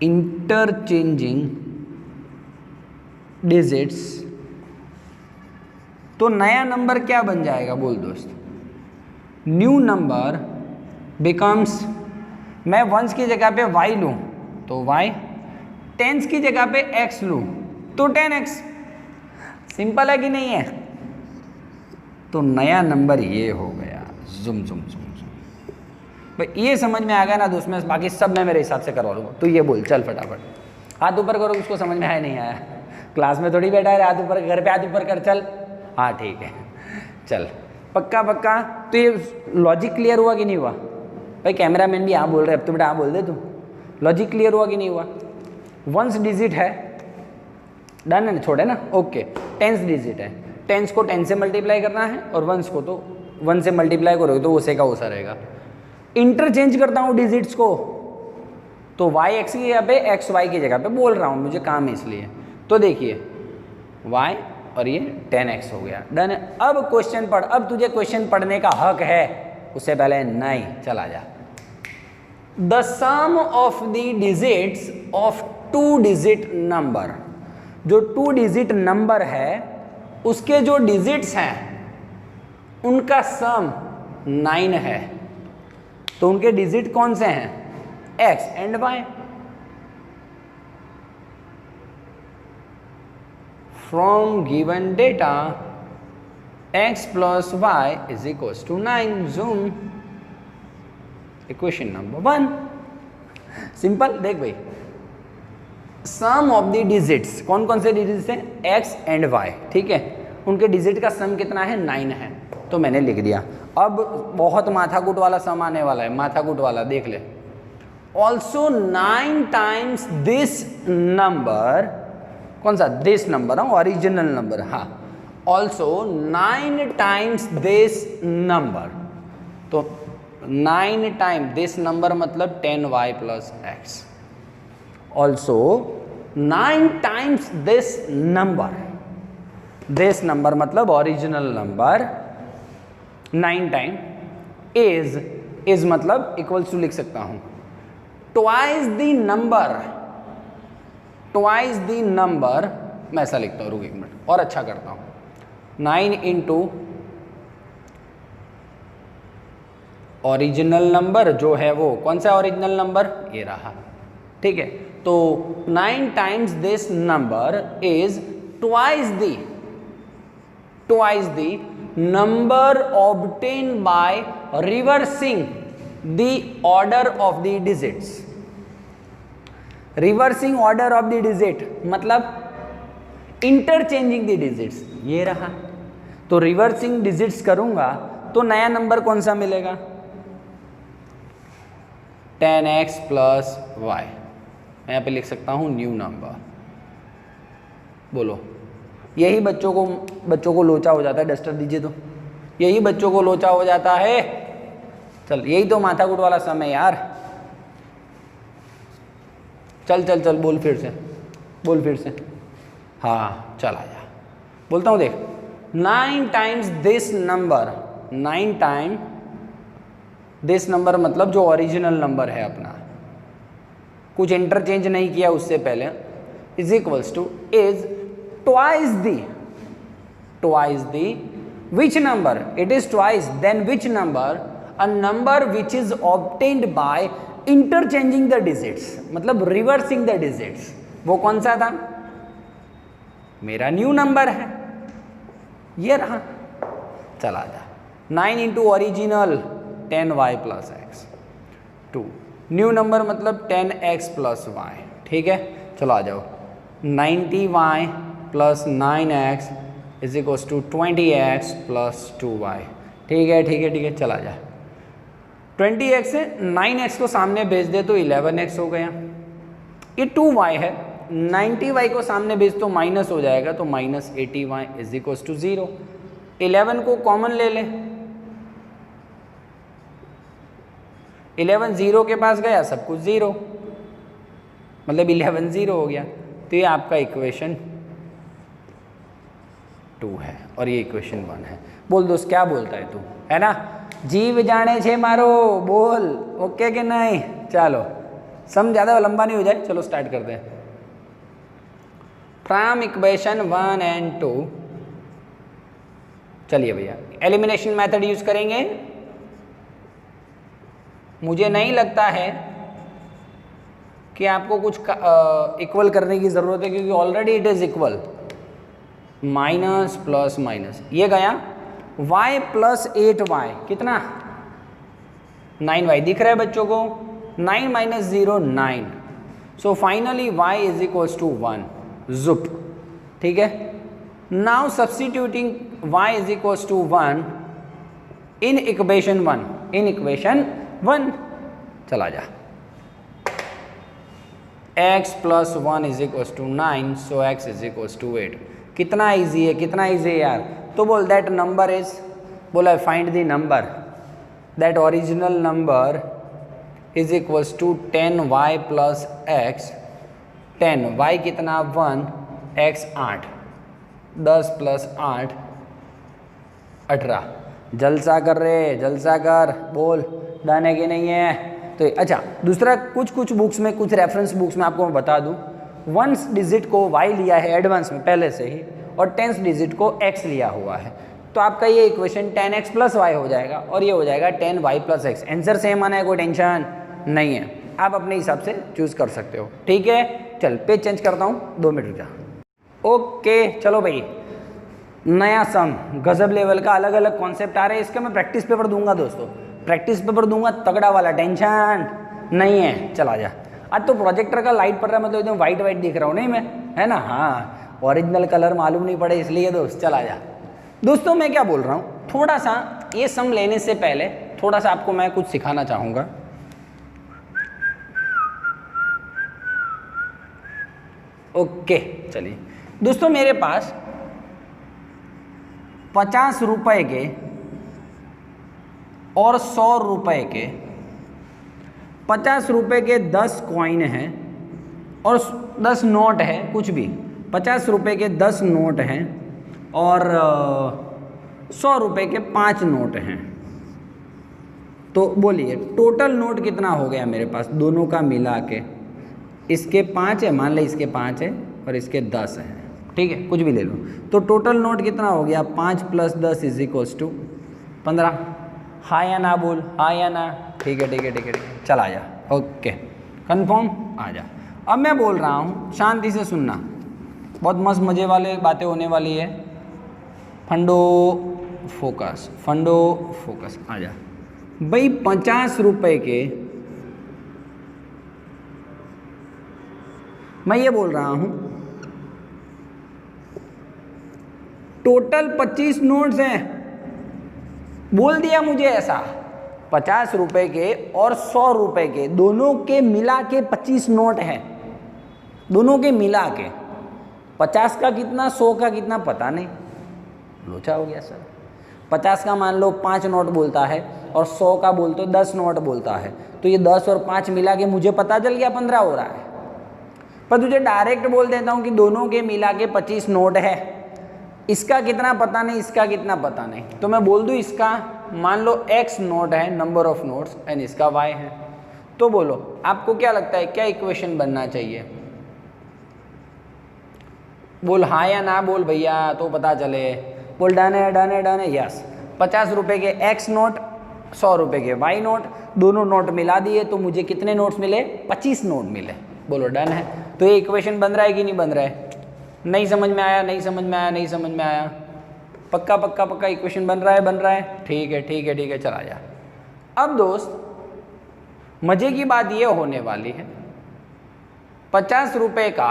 इंटरचेंजिंग डिजिट्स। तो नया नंबर क्या बन जाएगा? बोल दोस्त, न्यू नंबर बिकम्स, मैं 1 की जगह पे y लूँ तो y, 10 की जगह पे x लूँ तो 10x। सिंपल है कि नहीं है? तो नया नंबर ये हो गया। जुम जुम जुम जुम। भाई ये समझ में आ गया ना दोस्त? में बाकी सब मैं मेरे हिसाब से करवा लूँगा। तो ये बोल, चल फटाफट हाथ ऊपर करो, उसको समझ में आया नहीं आया? क्लास में थोड़ी बैठा है, हाथ ऊपर, घर पे हाथ ऊपर कर, चल। हाँ ठीक है, चल पक्का पक्का? तो ये लॉजिक क्लियर हुआ कि नहीं हुआ? भाई कैमरामैन भी हाँ बोल रहे, अब तो बेटा हाँ बोल दे तू। लॉजिक क्लियर हुआ कि नहीं हुआ? वंस डिजिट है, डन है, छोड़े ना, ओके। टेंस डिजिट है, टेंस को 10 से मल्टीप्लाई करना है और वंस को तो 1 से मल्टीप्लाई करोगे तो उसे का वैसा रहेगा। इंटरचेंज करता हूँ डिजिट्स को, तो वाई एक्स की जगह पे एक्स वाई की जगह पे बोल रहा हूँ, मुझे काम है इसलिए। तो देखिए वाई और ये 10x हो गया, डन है। अब क्वेश्चन पढ़, अब तुझे क्वेश्चन पढ़ने का हक है, उससे पहले नहीं, चला जा। The sum of the digits of 2 digit number, जो 2 डिजिट नंबर है उसके जो डिजिट्स हैं उनका सम 9 है। तो उनके डिजिट कौन से हैं? x and y। From given data x plus y is equals to 9। जूम इक्वेशन नंबर 1। सिंपल, देख भाई, सम ऑफ द डिजिट्स, कौन कौन से डिजिट्स हैं? x एंड y, ठीक है। उनके डिजिट का सम कितना है? 9 है, तो मैंने लिख दिया। अब बहुत माथाकूट वाला सम आने वाला है, माथाकूट वाला, देख ले। ऑल्सो 9 टाइम्स दिस नंबर, कौन सा? दिस नंबर, ओरिजिनल नंबर, हाँ। ऑल्सो 9 टाइम्स दिस नंबर, तो 9 टाइम दिस नंबर मतलब 10y plus x. Also 9 times this number, this number मतलब ओरिजिनल नंबर, 9 टाइम इज मतलब इक्वल्स टू लिख सकता हूं twice the number, twice the number, मैं ऐसा लिखता हूं, रुक एक मिनट और अच्छा करता हूं। 9 इंटू ओरिजिनल नंबर जो है वो कौन सा ओरिजिनल नंबर? ये रहा, ठीक है। तो 9 times this number is twice the number obtained by reversing the order of the digits। reversing order of the digit मतलब interchanging the digits, ये रहा। तो रिवर्सिंग डिजिट्स करूंगा तो नया नंबर कौन सा मिलेगा? 10x plus y। मैं यहाँ पे लिख सकता हूँ न्यू नंबर। बोलो, यही बच्चों को लोचा हो जाता है। डस्टर दीजिए तो, यही बच्चों को लोचा हो जाता है। चल, यही तो माथाकूट वाला समय यार। चल चल चल, बोल फिर से, बोल फिर से। हाँ चल आजा, बोलता हूँ, देख। 9 times this number, 9 time this number मतलब जो ओरिजिनल नंबर है अपना, कुछ इंटरचेंज नहीं किया उससे पहले, is equals to is twice the which number? It is twice than which number? A number which is obtained by interchanging the digits, मतलब रिवर्सिंग द डिजिट्स। वो कौन सा था? मेरा न्यू नंबर है, ये रहा। चला जा। 9 into original 10y plus x, 2 new number मतलब 10x प्लस y, ठीक है। चलो आ जाओ। 90y plus 9x is equals to 20x plus 2y, ठीक है ठीक है ठीक है। चला जा। 20x से 9x को सामने भेज दे तो 11x हो गया। ये 2y है, 90y को सामने भेज तो माइनस हो जाएगा, तो minus 80y is equals to 0। 11 को कॉमन ले ले, 11 0 के पास गया, सब कुछ 0, मतलब 11 0 हो गया। तो ये आपका इक्वेशन 2 है और ये इक्वेशन 1 है। बोल दोस्त, क्या बोलता है तू, है ना? जीव जाने छे मारो, बोल ओके कि नहीं? चलो, सम ज़्यादा लंबा नहीं हो जाए, चलो स्टार्ट करते हैं। फ्रॉम इक्वेशन 1 एंड 2, चलिए भैया एलिमिनेशन मेथड यूज करेंगे। मुझे नहीं लगता है कि आपको कुछ इक्वल करने की ज़रूरत है, क्योंकि already it is equal. Minus plus minus, ये गया y प्लस 8y कितना? 9y दिख रहा है बच्चों को? 9 minus 0 9। So finally y is equals to 1, जुप, ठीक है। Now substituting y is equals to 1 in equation 1 चला जा। x + 1 = 9, सो x = 8। कितना इजी है, कितना इजी है यार। तो बोल दैट नंबर इज, बोला find the number that original number is equals to 10y + x। 10y कितना 1, x 8, 10 + 8 18। जलसा कर रे, जलसा कर, बोल डन है कि नहीं है। तो अच्छा, दूसरा कुछ बुक्स में, कुछ रेफरेंस बुक्स में आपको मैं बता दूं, 1 डिजिट को y लिया है एडवांस में पहले से ही, और 10th डिजिट को x लिया हुआ है। तो आपका ये इक्वेशन 10x + y हो जाएगा और ये हो जाएगा 10y + x। आंसर सेम आना है, कोई टेंशन नहीं है, आप अपने हिसाब से चूज कर सकते हो। ठीक है, चल पेज चेंज करता हूँ, 2 मिनट रुक जा। ओके चलो भाई, नया सम गजब लेवल का, अलग अलग कॉन्सेप्ट आ रहे हैं। इसका मैं प्रैक्टिस पेपर दूंगा दोस्तों, प्रैक्टिस पेपर दूंगा तगड़ा वाला, टेंशन नहीं है। चला जा। आज तो प्रोजेक्टर का लाइट पड़ रहा है, मतलब एकदम वाइट वाइट दिख रहा हूँ नहीं मैं, है ना। हाँ, ओरिजिनल कलर मालूम नहीं पड़े इसलिए दोस्त। चला जा। दोस्तों मैं क्या बोल रहा हूँ, थोड़ा सा ये सम लेने से पहले थोड़ा सा आपको मैं कुछ सिखाना चाहूँगा। ओके चलिए दोस्तों, मेरे पास 50 रुपए के और 100 रुपए के, 50 रुपए के 10 कॉइन हैं और 10 नोट है, कुछ भी 50 रुपए के 10 नोट हैं और 100 रुपए के 5 नोट हैं। तो बोलिए टोटल नोट कितना हो गया मेरे पास दोनों का मिला के। इसके 5 है, मान ले इसके 5 है और इसके 10 है, ठीक है, कुछ भी ले लो। तो टोटल नोट कितना हो गया, 5 + 10 = 15। हाँ या ना बोल, हाँ या ना। ठीक है ठीक है ठीक है ठीक है, चल आ जा। ओके कंफर्म, आ जा। अब मैं बोल रहा हूँ, शांति से सुनना, बहुत मस्त मज़े वाले बातें होने वाली है। फंडो फोकस, फंडो फोकस, आ जा भाई। 50 रुपए के, मैं ये बोल रहा हूँ टोटल 25 नोट्स हैं। बोल दिया मुझे ऐसा, 50 रुपए के और 100 रुपए के दोनों के मिला के 25 नोट हैं, दोनों के मिला के। 50 का कितना, 100 का कितना पता नहीं, लोचा हो गया सर। 50 का मान लो 5 नोट बोलता है और 100 का बोल तो 10 नोट बोलता है, तो ये 10 और 5 मिला के मुझे पता चल गया 15 हो रहा है। पर तुझे डायरेक्ट बोल देता हूँ कि दोनों के मिला के 25 नोट है, इसका कितना पता नहीं, इसका कितना पता नहीं। तो मैं बोल दूँ इसका मान लो x नोट है, नंबर ऑफ नोट्स, एंड इसका y है। तो बोलो आपको क्या लगता है क्या इक्वेशन बनना चाहिए? बोल हाँ या ना बोल भैया, तो पता चले। बोल डन है डन है डन है, यस। 50 रुपए के x नोट, 100 रुपए के y नोट, दोनों नोट मिला दिए तो मुझे कितने नोट्स मिले? 25 नोट मिले। बोलो डन है। तो ये इक्वेशन बन रहा है कि नहीं बन रहा है? नहीं समझ में आया, नहीं समझ में आया, नहीं समझ में आया? पक्का पक्का पक्का इक्वेशन बन रहा है, बन रहा है। ठीक है ठीक है ठीक है, चला जा। अब दोस्त मजे की बात ये होने वाली है, 50 रुपए का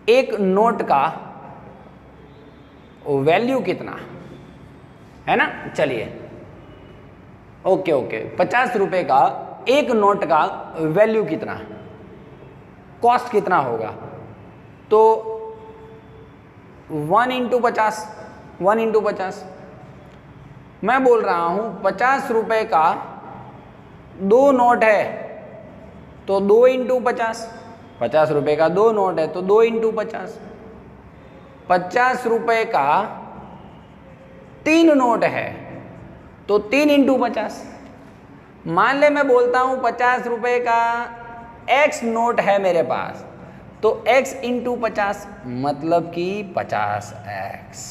एक नोट का वैल्यू कितना है ना। चलिए ओके ओके, 50 रुपए का एक नोट का वैल्यू कितना, कॉस्ट कितना होगा? तो 1 × 50, 1 × 50। मैं बोल रहा हूं 50 रुपए का 2 नोट है तो 2 × 50। 50 रुपए का 2 नोट है तो 2 × 50। 50 रुपए का 3 नोट है तो 3 × 50। मान ले मैं बोलता हूं 50 रुपए का x नोट है मेरे पास, तो x × 50 मतलब कि 50x।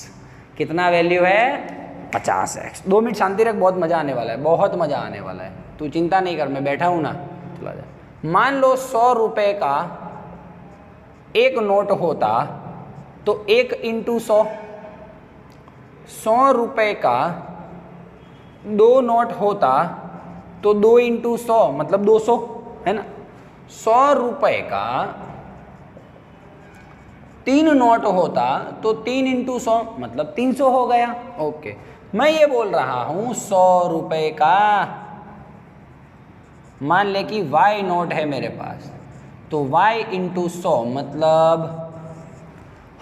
कितना वैल्यू है? 50x। 2 मिनट शांति रख, बहुत मज़ा आने वाला है, बहुत मज़ा आने वाला है। तू चिंता नहीं कर, मैं बैठा हूँ ना, चला जा। मान लो 100 रुपए का एक नोट होता तो 1 × 100। 100 रुपए का 2 नोट होता तो 2 × 100 मतलब 200, है ना। 100 रुपए का 3 नोट होता तो 3 × 100 मतलब 300 हो गया। ओके, मैं ये बोल रहा हूँ 100 रुपये का, मान ले कि y नोट है मेरे पास, तो y इंटू 100 मतलब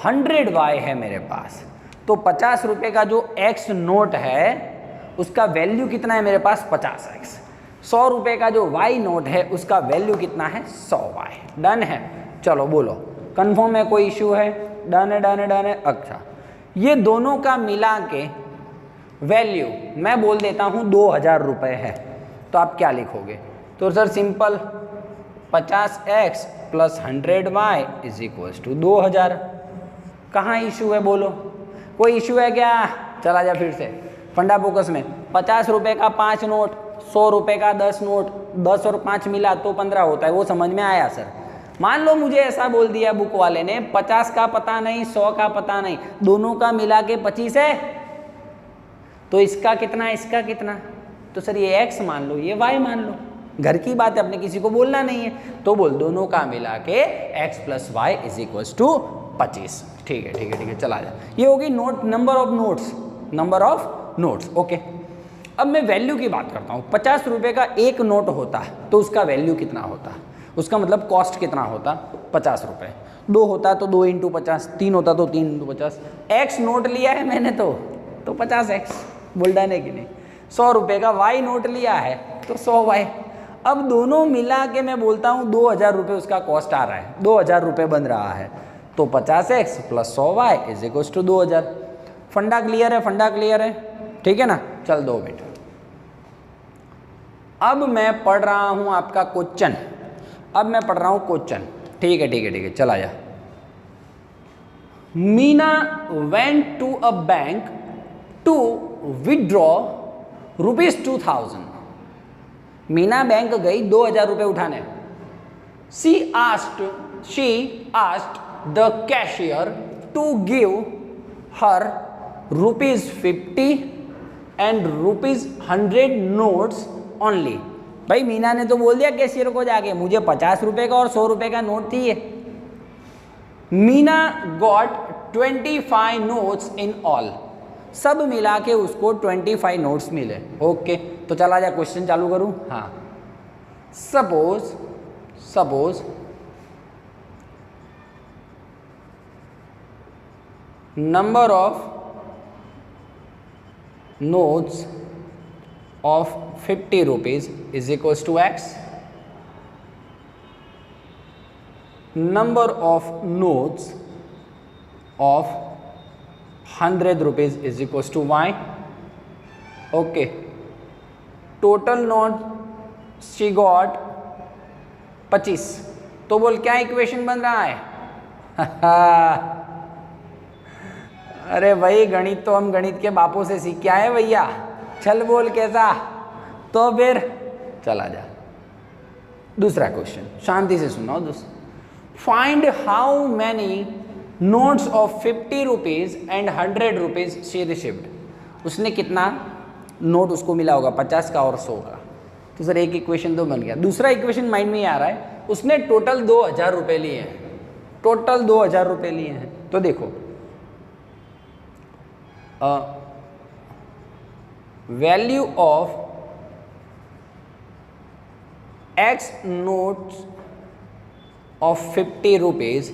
100y है मेरे पास। तो 50 रुपये का जो x नोट है उसका वैल्यू कितना है मेरे पास 50x। 100 रुपये का जो y नोट है उसका वैल्यू कितना है 100y। डन है? चलो बोलो कंफर्म है, कोई इश्यू है? डन है, डन है, डन है। अच्छा, ये दोनों का मिला के वैल्यू मैं बोल देता हूँ 2000 रुपये है, तो आप क्या लिखोगे? तो sir simple 50x plus 100y is equals to 2000। कहाँ इशू है बोलो? कोई इशू है क्या? चला जा फिर से फंडा फोकस में। 50 रुपये का 5 नोट, 100 रुपये का 10 नोट, 10 और 5 मिला तो 15 होता है, वो समझ में आया सर? मान लो मुझे ऐसा बोल दिया बुक वाले ने 50 का पता नहीं, 100 का पता नहीं, दोनों का मिला के 25 है, तो इसका कितना, इसका कितना? तो सर ये x मान लो, ये y मान लो, घर की बात है, अपने किसी को बोलना नहीं है। तो बोल दोनों का मिला के x plus y is equals to 25। ठीक है, ठीक है, ठीक है, चला जा। ये होगी note, number of notes, number of notes. Okay, अब मैं वैल्यू की बात करता हूँ। 50 रुपये का एक नोट होता तो उसका वैल्यू कितना होता? उसका मतलब कॉस्ट कितना होता? 50 रुपये। 2 होता तो 2 इंटू 50, 3 होता तो 3 इंटू 50। x नोट लिया है मैंने तो 50x, बोल डाले कि नहीं? 100 रुपये का y नोट लिया है तो 100y। अब दोनों मिला के मैं बोलता हूँ 2000 रुपये उसका कॉस्ट आ रहा है, 2000 रुपये बन रहा है, तो 50x plus 100y is equals to 2000। फंडा क्लियर है? फंडा क्लियर है? ठीक है ना? चल 2 मिनट। अब मैं पढ़ रहा हूँ आपका क्वेश्चन, अब मैं पढ़ रहा हूँ क्वेश्चन। ठीक है, ठीक है, ठीक है, चला जा। Meena went to a bank to withdraw ₹2000। Meena bank गई 2000 रुपये उठाने। She asked the cashier to give her ₹50 and ₹100 notes only। भाई मीना ने तो बोल दिया कैशियर को जाके मुझे 50 रुपये का और 100 रुपये का नोट चाहिए। Meena got 25 notes in all. सब मिला के उसको 25 नोट्स मिले। ओके, तो चला जा क्वेश्चन चालू करूं। हाँ, suppose number of notes of 50 rupees is equals to x, number of notes of 100 rupees is equals to y। okay, total note she got 25। तो बोल क्या इक्वेशन बन रहा है? अरे भाई गणित तो हम गणित के बापों से सीख के आए भैया, चल बोल कैसा? तो फिर चला जा दूसरा क्वेश्चन, शांति से सुनाओ दोस्त। Find how many notes of 50 rupees and 100 rupees she received. उसने कितना नोट उसको मिला होगा, 50 का और 100 का। तो सर एक इक्वेशन तो बन गया। दूसरा इक्वेशन माइंड में आ रहा है, उसने टोटल 2000 रुपये लिए हैं, टोटल 2000 रुपये लिए हैं। तो देखो value of x notes of 50 rupees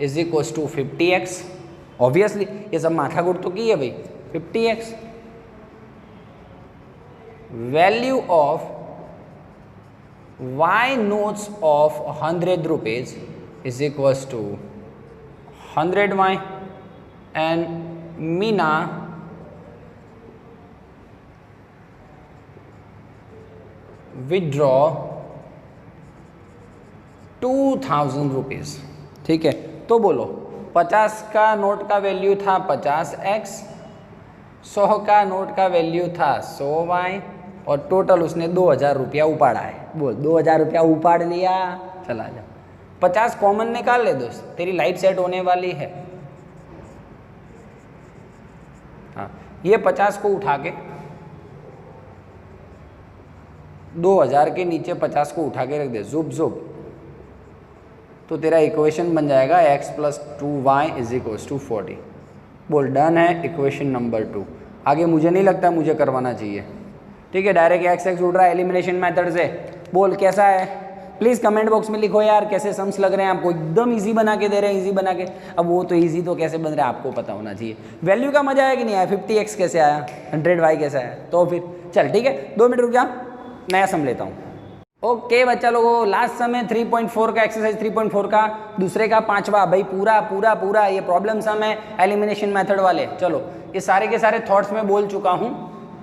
is equals to 50x। Obviously ये सब माथाकूट तो की है भाई, 50x। Value of y notes of 100 rupees is equals to 100y and Meena withdraw 2000 rupees. ठीक है, तो बोलो 50 का नोट का वैल्यू था 50x, 100 का नोट का वैल्यू था 100y और टोटल उसने 2000 रुपया उपाड़ा है। बोल 2000 रुपया उपाड़ लिया। चला जा 50 कॉमन निकाल ले दोस्त, तेरी लाइफ सेट होने वाली है। हाँ, ये 50 को उठा के 2000 के नीचे 50 को उठा के रख दे, जुब जुब, तो तेरा इक्वेशन बन जाएगा x plus 2y is equals to 40। बोल डन है इक्वेशन नंबर 2। आगे मुझे नहीं लगता मुझे करवाना चाहिए। ठीक है, डायरेक्ट एक्स एक्स उड़ रहा है एलिमिनेशन मेथड से। बोल कैसा है, प्लीज़ कमेंट बॉक्स में लिखो यार कैसे सम्स लग रहे हैं आपको। एकदम इजी बना के दे रहे हैं, इजी बना के। अब वो तो इजी तो कैसे बन रहा है आपको पता होना चाहिए। वैल्यू का मजा आया कि नहीं आया, 50x कैसे आया, 100y कैसे आया। तो फिर चल ठीक है, 2 मिनट रुक जा, नया सम लेता हूँ। ओके बच्चा लोगों, लास्ट सम है 3.4 का, एक्सरसाइज 3.4 का, दूसरे का 5वां। भाई पूरा पूरा पूरा ये प्रॉब्लम सम है एलिमिनेशन मेथड वाले। चलो ये सारे के सारे थॉट्स में बोल चुका हूँ,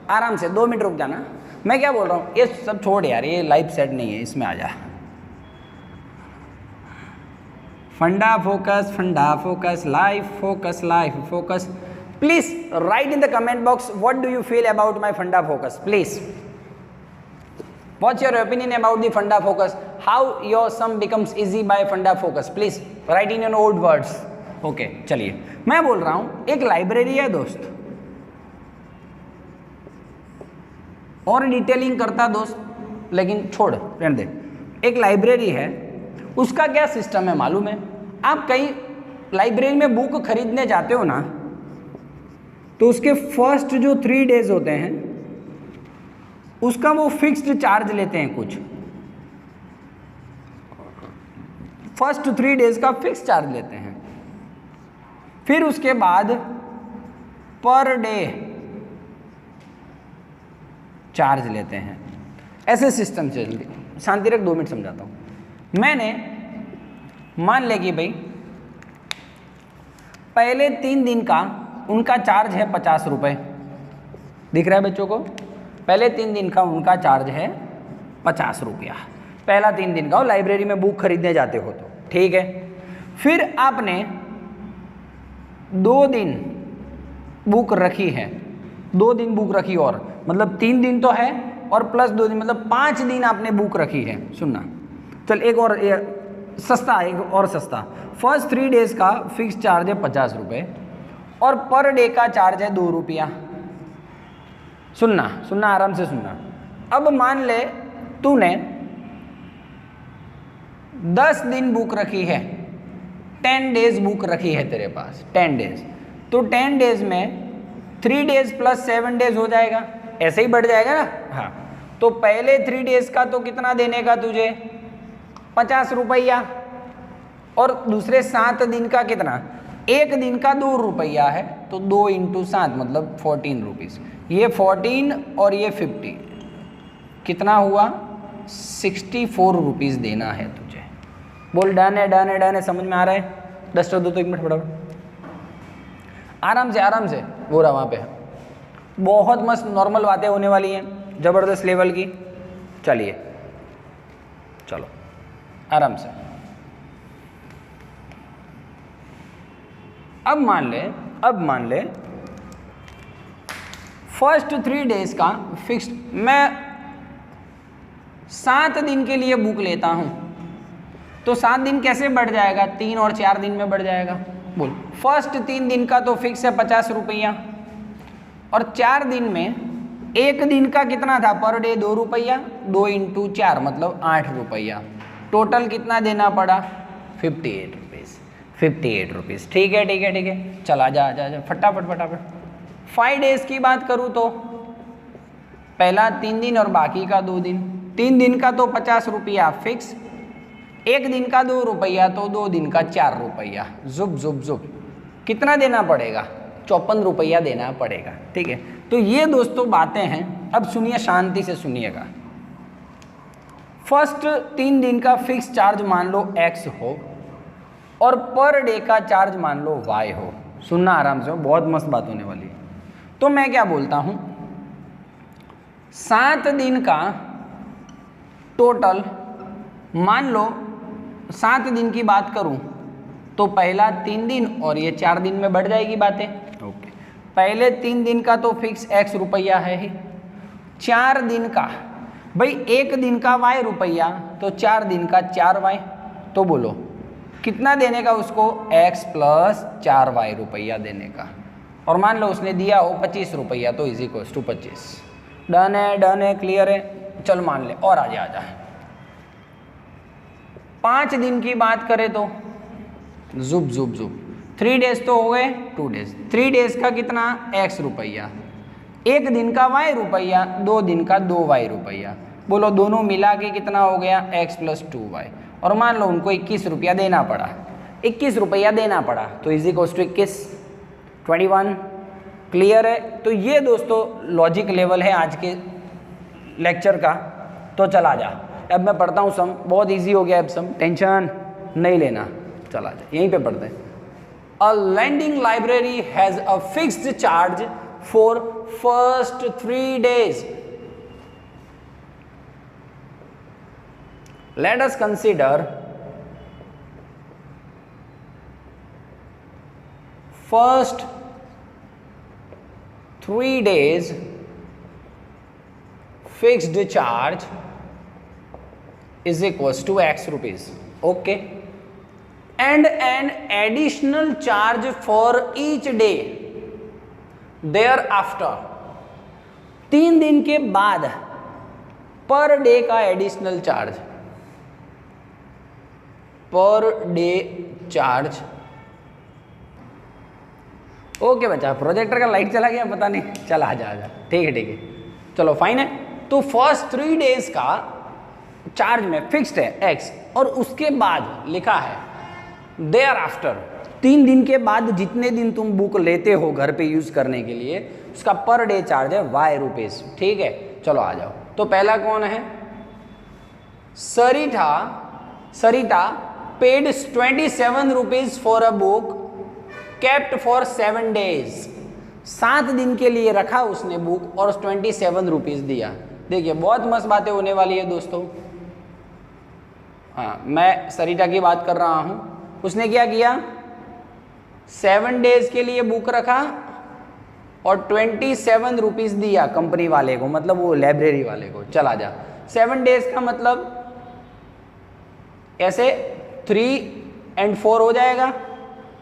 आराम से 2 मिनट रुक जाना। मैं क्या बोल रहा हूँ, ये सब छोड़ यार, ये लाइफ सेट नहीं है, इसमें आ जा। Funda focus, life focus. Please write in the comment box what do you feel about my funda focus. Please what's your opinion about the funda focus, how your sum becomes easy by funda focus. Please write in your old words. Okay चलिए, मैं बोल रहा हूं एक लाइब्रेरी है दोस्त, और डिटेलिंग करता दोस्त, लेकिन छोड़ रहने दे। एक लाइब्रेरी है, उसका क्या सिस्टम है मालूम है? आप कहीं लाइब्रेरी में बुक खरीदने जाते हो ना, तो उसके फर्स्ट जो 3 डेज होते हैं उसका वो फिक्स्ड चार्ज लेते हैं कुछ। फर्स्ट 3 डेज का फिक्स चार्ज लेते हैं, फिर उसके बाद पर डे चार्ज लेते हैं। ऐसे सिस्टम से शांति रख, 2 मिनट समझाता हूँ। मैंने मान ले कि भाई पहले 3 दिन का उनका चार्ज है 50 रुपये। दिख रहा है बच्चों को? पहले 3 दिन का उनका चार्ज है 50 रुपया। पहला 3 दिन का, वो लाइब्रेरी में बुक खरीदने जाते हो तो ठीक है। फिर आपने 2 दिन बुक रखी है, 2 दिन बुक रखी, और मतलब 3 दिन तो है और प्लस 2 दिन, मतलब 5 दिन आपने बुक रखी है। सुनना, चल एक और सस्ता, एक और सस्ता। फर्स्ट 3 डेज का फिक्स चार्ज है 50 रुपये और पर डे का चार्ज है 2 रुपया। सुनना आराम से सुनना। अब मान ले तूने 10 दिन बुक रखी है, 10 डेज बुक रखी है तेरे पास, 10 डेज। तो 10 डेज में 3 डेज प्लस 7 डेज हो जाएगा, ऐसे ही बढ़ जाएगा ना। हाँ, तो पहले 3 डेज का तो कितना देने का तुझे, 50 रुपया, और दूसरे 7 दिन का कितना, 1 दिन का 2 रुपया है, तो 2 × 7 मतलब 14 रुपीज़। ये 14 और ये 50 कितना हुआ, 64 रुपीज़ देना है तुझे। बोल डन है, समझ में आ रहा है? डस्टर दो तो 1 मिनट फटाफट, आराम से। वो रहा वहाँ पे, बहुत मस्त नॉर्मल बातें होने वाली हैं, ज़बरदस्त लेवल की। चलिए चलो आराम से। अब मान ले फर्स्ट 3 डेज का फिक्स्ड, मैं 7 दिन के लिए बुक लेता हूं, तो 7 दिन कैसे बढ़ जाएगा, 3 और 4 दिन में बढ़ जाएगा। बोल, फर्स्ट 3 दिन का तो फिक्स है 50 रुपया, और 4 दिन में 1 दिन का कितना था, पर डे 2 रुपया, 2 × 4 मतलब 8 रुपया। टोटल कितना देना पड़ा, 58 रुपीज़। 58 रुपीज़, ठीक है। चला जा फटाफट। 5 डेज की बात करूँ तो पहला 3 दिन और बाकी का 2 दिन। 3 दिन का तो 50 रुपया फिक्स, 1 दिन का 2 रुपया, तो 2 दिन का 4 रुपया। जुब कितना देना पड़ेगा, 54 रुपया देना पड़ेगा। ठीक है, तो ये दोस्तों बातें हैं। अब सुनिए, शांति से सुनिएगा। फर्स्ट 3 दिन का फिक्स चार्ज मान लो x हो, और पर डे का चार्ज मान लो y हो। सुनना आराम से, बहुत मस्त बात होने वाली है। तो मैं क्या बोलता हूं, 7 दिन का टोटल मान लो, 7 दिन की बात करूं तो पहला 3 दिन और ये 4 दिन में बढ़ जाएगी बातें। ओके, पहले 3 दिन का तो फिक्स x रुपया है ही, 4 दिन का भाई 1 दिन का y रुपया, तो 4 दिन का 4y। तो बोलो कितना देने का उसको, x + 4y रुपया देने का। और मान लो उसने दिया हो 25 रुपया, तो इज इक्वल्स टू 25। डन है, क्लियर है। चल मान ले, और आजा। 5 दिन की बात करें तो जुब 3 डेज तो हो गए, 2 डेज। 3 डेज का कितना, x रुपया, एक दिन का y रुपया, 2 दिन का 2y रुपया। बोलो दोनों मिला के कितना हो गया, x + 2y। और मान लो उनको 21 रुपया देना पड़ा, 21 रुपया देना पड़ा, तो इज इक्वल टू 21, 21। क्लियर है? तो ये दोस्तों लॉजिक लेवल है आज के लेक्चर का। तो चला जा, अब मैं पढ़ता हूँ सम, बहुत इजी हो गया अब सम, टेंशन नहीं लेना, चला जा यहीं पे पढ़ते हैं। A lending library has a fixed charge for first 3 days। Let us consider first 3 days fixed charge is equals to x rupees, okay, and an additional charge for each day thereafter। 3 दिन के बाद पर डे का एडिशनल चार्ज, पर डे चार्ज। ओके बच्चा, प्रोजेक्टर का लाइट चला गया पता नहीं, चला आ जा, ठीक है ठीक है, चलो फाइन है। तो फर्स्ट 3 days का चार्ज में फिक्स्ड है x, और उसके बाद लिखा है देयर आफ्टर, 3 दिन के बाद जितने दिन तुम बुक लेते हो घर पे यूज करने के लिए, उसका पर डे चार्ज है y रुपीस। ठीक है, चलो आ जाओ। तो पहला कौन है, Sarita paid 27 rupees for a book kept for 7 days। 7 दिन के लिए रखा उसने बुक और 27 रुपीज दिया। देखिए बहुत मस्त बातें होने वाली है दोस्तों। हाँ, मैं सरिता की बात कर रहा हूँ। उसने क्या किया, 7 days के लिए बुक रखा और 27 रुपीज दिया कंपनी वाले को, मतलब वो लाइब्रेरी वाले को। चला जा, 7 days का मतलब ऐसे 3 और 4 हो जाएगा।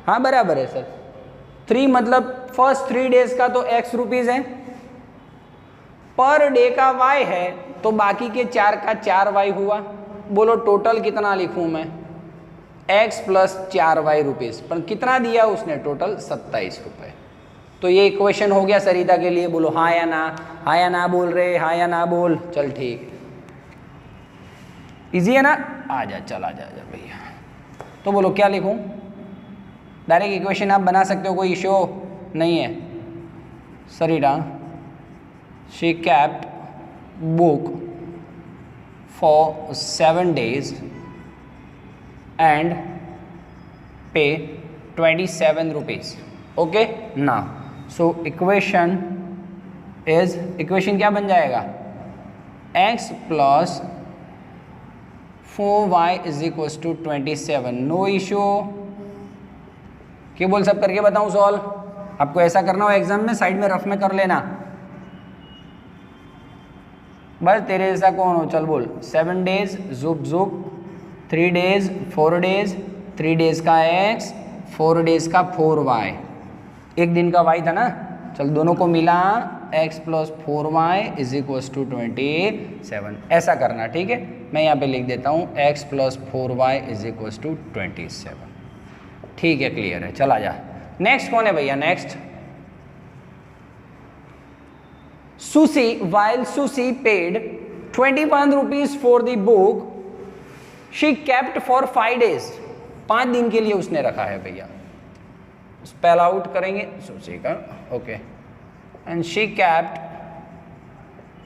हाँ बराबर है सर, 3 मतलब फर्स्ट 3 days का तो x रुपीज है, पर डे का y है, तो बाकी के 4 का 4y हुआ। बोलो टोटल कितना लिखूं मैं, x + 4y रुपीज, पर कितना दिया उसने, टोटल 27 रुपये। तो ये इक्वेशन हो गया सरिता के लिए। बोलो हाँ या ना, हाँ या ना बोल रहे, हाँ या ना बोल, चल ठीक, इजी है ना, आ जा, चल आ जा भैया। तो बोलो क्या लिखूं, डायरेक्ट इक्वेशन आप बना सकते हो, कोई इशू नहीं है। Sarita she kept book for 7 days and pay 27 rupees. Okay ना, सो इक्वेशन क्या बन जाएगा, x + 4y = 27। नो इशू, क्या बोल सब करके बताऊं सॉल्व। आपको ऐसा करना हो एग्जाम में, साइड में रफ में कर लेना। बस तेरे जैसा कौन हो, चल बोल। 7 days जुप जुप, 3 days 4 days, 3 days का x, 4 days का 4y, एक दिन का y था ना, चल दोनों को मिला x + 4y = 27। ऐसा करना, ठीक है। मैं यहाँ पे लिख देता हूँ x + 4y = 27। ठीक है, क्लियर है, चला जा। नेक्स्ट कौन है भैया, next sushi. while sushi paid 21 rupees for the book she kept for 5 days। 5 दिन के लिए उसने रखा है भैया। स्पेल आउट करेंगे सुशी का, okay. And she kept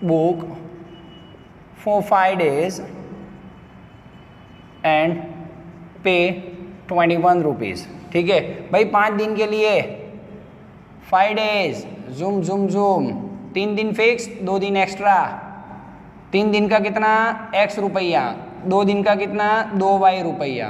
book for 5 days and पे 21 रुपीज। ठीक है भाई, 5 दिन के लिए 5 days, जूम जूम जूम, 3 दिन फिक्स, 2 दिन एक्स्ट्रा। 3 दिन का कितना, x रुपया, 2 दिन का कितना, 2y रुपया,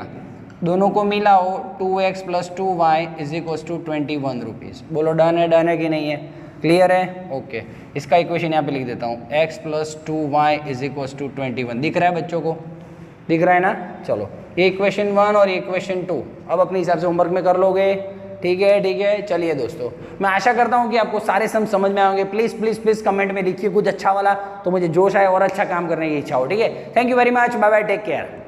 दोनों को मिलाओ 2x + 2y = 21 रुपीज़। बोलो डन है कि नहीं है, क्लियर है, ओके। इसका इक्वेशन यहाँ पे लिख देता हूँ, x + 2y = 21। दिख रहा है बच्चों को, दिख रहा है ना। चलो ये इक्वेशन 1 और इक्वेशन 2 अब अपने हिसाब से होमवर्क में कर लोगे। ठीक है। चलिए दोस्तों, मैं आशा करता हूँ कि आपको सारे सम समझ में आएंगे। प्लीज़ कमेंट में लिखिए कुछ अच्छा वाला, तो मुझे जोश आए और अच्छा काम करने की इच्छा हो। ठीक है, thank you very much, bye bye, take care.